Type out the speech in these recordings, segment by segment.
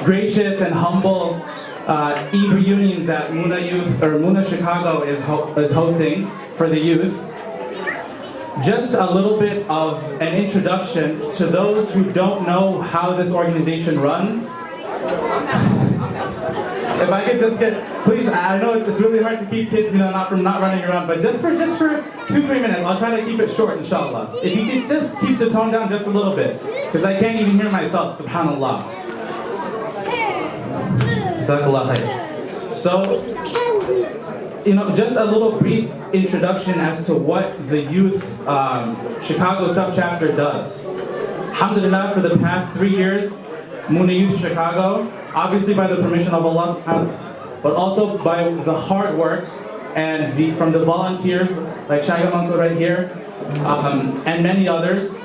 gracious and humble Eid reunion that Muna Youth or Muna Chicago is hosting for the youth. Just a little bit of an introduction to those who don't know how this organization runs. If I could just get, please, I know it's really hard to keep kids, not running around, but just for 2-3 minutes, I'll try to keep it short, inshallah. If you could just keep the tone down just a little bit, because I can't even hear myself, subhanallah. Jazakallah khair. So, just a little brief introduction as to what the Youth Chicago subchapter does. Alhamdulillah, for the past 3 years, Muna Youth Chicago, obviously by the permission of Allah, but also by the hard works and from the volunteers, like Shaikh's uncle right here, and many others,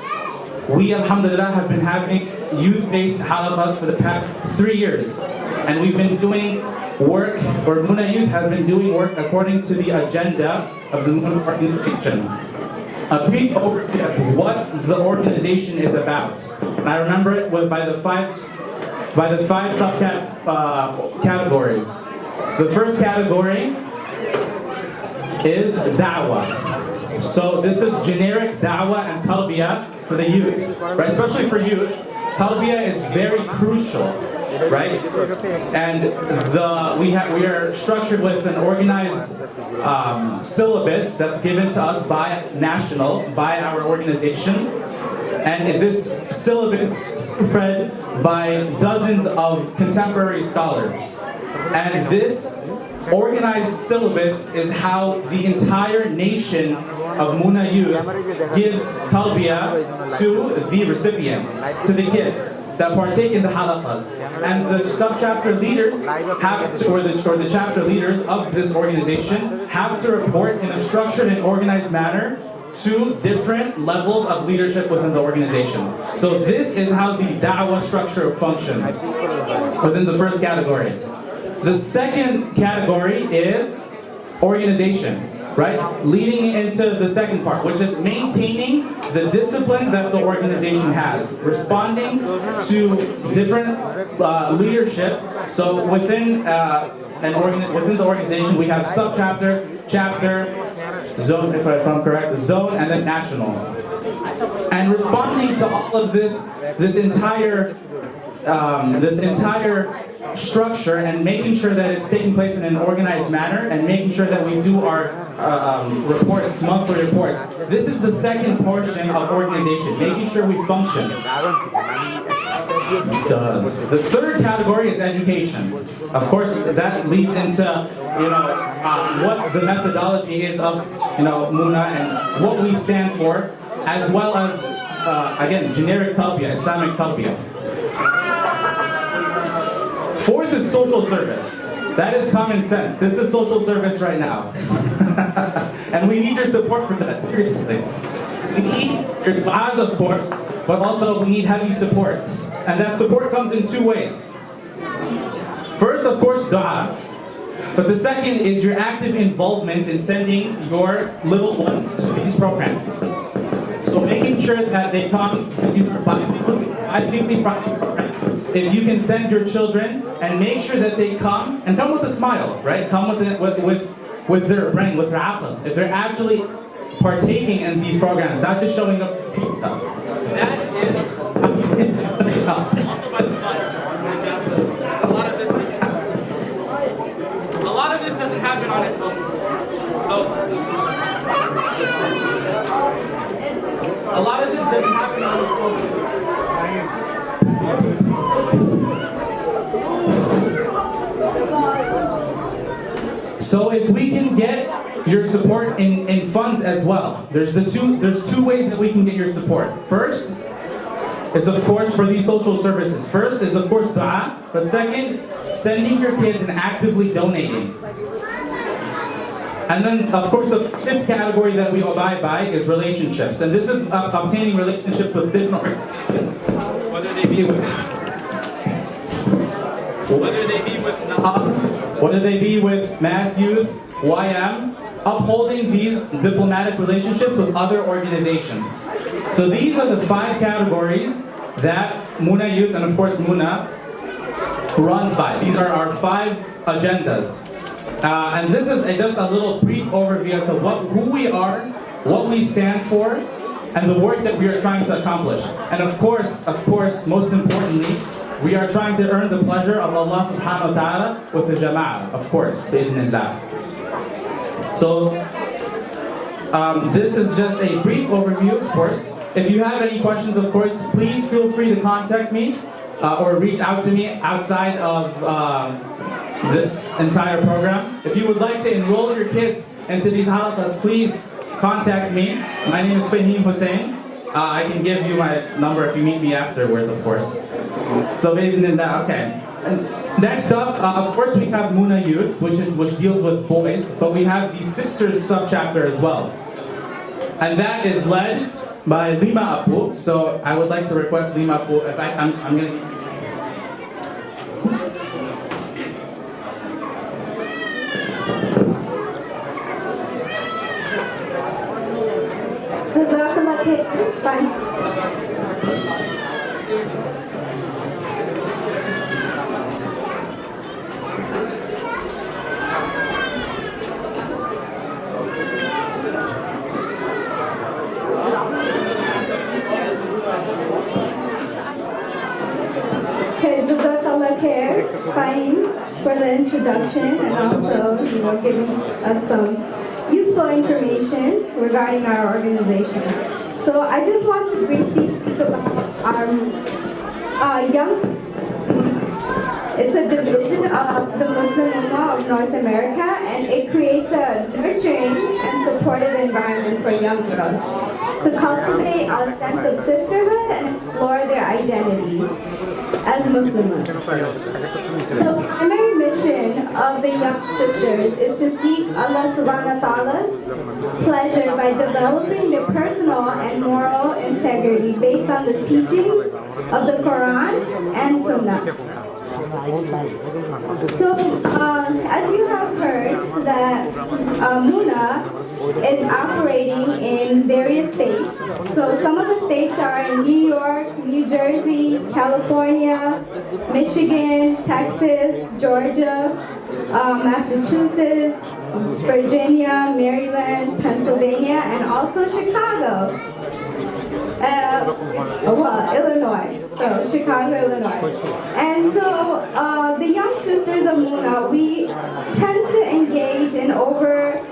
we, alhamdulillah, have been having youth-based halaqas for the past 3 years. And we've been doing work, or Muna Youth has been doing work according to the agenda of the Muna organization. A brief overview as to what the organization is about. And I remember it by the five categories. The first category is da'wah. So this is generic da'wah and talbiyah for the youth, right? Especially for youth, talbiyah is very crucial, right? And we are structured with an organized syllabus that's given to us by our organization, and this syllabus is read by dozens of contemporary scholars. And this organized syllabus is how the entire nation of Muna Youth gives talbiyah to the recipients, to the kids that partake in the halaqas. And the subchapter leaders or the chapter leaders of this organization have to report in a structured and organized manner to different levels of leadership within the organization. So this is how the da'wah structure functions within the first category. The second category is organization, right? Leading into the second part, which is maintaining the discipline that the organization has, responding to different leadership. So within within the organization, we have subchapter, chapter, zone, if I'm correct, zone, and then national. And responding to all of this entire structure and making sure that it's taking place in an organized manner and making sure that we do our reports, monthly reports. This is the second portion of organization, making sure we function. The third category is education. Of course, that leads into what the methodology is of Muna and what we stand for, as well as again generic talbiyah, Islamic talbiyah. Fourth is social service. That is common sense. This is social service right now. And we need your support for that, seriously. We need your du'as, of course, but also we need heavy support. And that support comes in 2 ways. First, of course, du'a. But the second is your active involvement in sending your little ones to these programs. So making sure that they come to these bi-weekly programs. If you can send your children and make sure that they come, and come with a smile, right? Come with their brain, with their aql. If they're actually partaking in these programs, not just showing up for pizza. That is how you can help. Also by the funds. A lot of this doesn't happen. A lot of this doesn't happen on its own. So a lot of this doesn't happen on its own. So if we can get your support in funds as well, there's two ways that we can get your support. First is, of course, for these social services. First is, of course, du'a, but second, sending your kids and actively donating. And then, of course, the fifth category that we abide by is relationships. And this is obtaining relationships with different organizations, whether they be with Nahab, whether they be with Mass Youth, YM, upholding these diplomatic relationships with other organizations. So these are the 5 categories that Muna Youth, and of course Muna, runs by. These are our 5 agendas. And this is just a little brief overview as to who we are, what we stand for, and the work that we are trying to accomplish. And of course, most importantly, we are trying to earn the pleasure of Allah subhanahu wa ta'ala with the jama'ah, of course, bi'idhnillah. So, this is just a brief overview, of course. If you have any questions, of course, please feel free to contact me or reach out to me outside of this entire program. If you would like to enroll your kids into these halaqas, please contact me. My name is Fahim Husain. I can give you my number if you meet me afterwards, of course. So bi'idhnillah, okay. And next up, of course, we have Muna Youth, which deals with boys, but we have the sisters subchapter as well. And that is led by Lima Apu. So I would like to request Lima Apu, in fact, I'm going to... for the introduction and also, giving us some useful information regarding our organization. So I just want to briefly speak about our young. It's a division of the Muslim Ummah of North America, and it creates a nurturing and supportive environment for young girls to cultivate a sense of sisterhood and explore their identities as Muslims. The primary mission of the Young Sisters is to seek Allah subhanahu wa ta'ala's pleasure by developing their personal and moral integrity based on the teachings of the Quran and Sunnah. So, as you have heard, that Muna is operating in various states. So some of the states are in New York, New Jersey, California, Michigan, Texas, Georgia, Massachusetts, Virginia, Maryland, Pennsylvania, and also Chicago. Illinois. So Chicago, Illinois. And so the Young Sisters of Muna, we tend to engage in over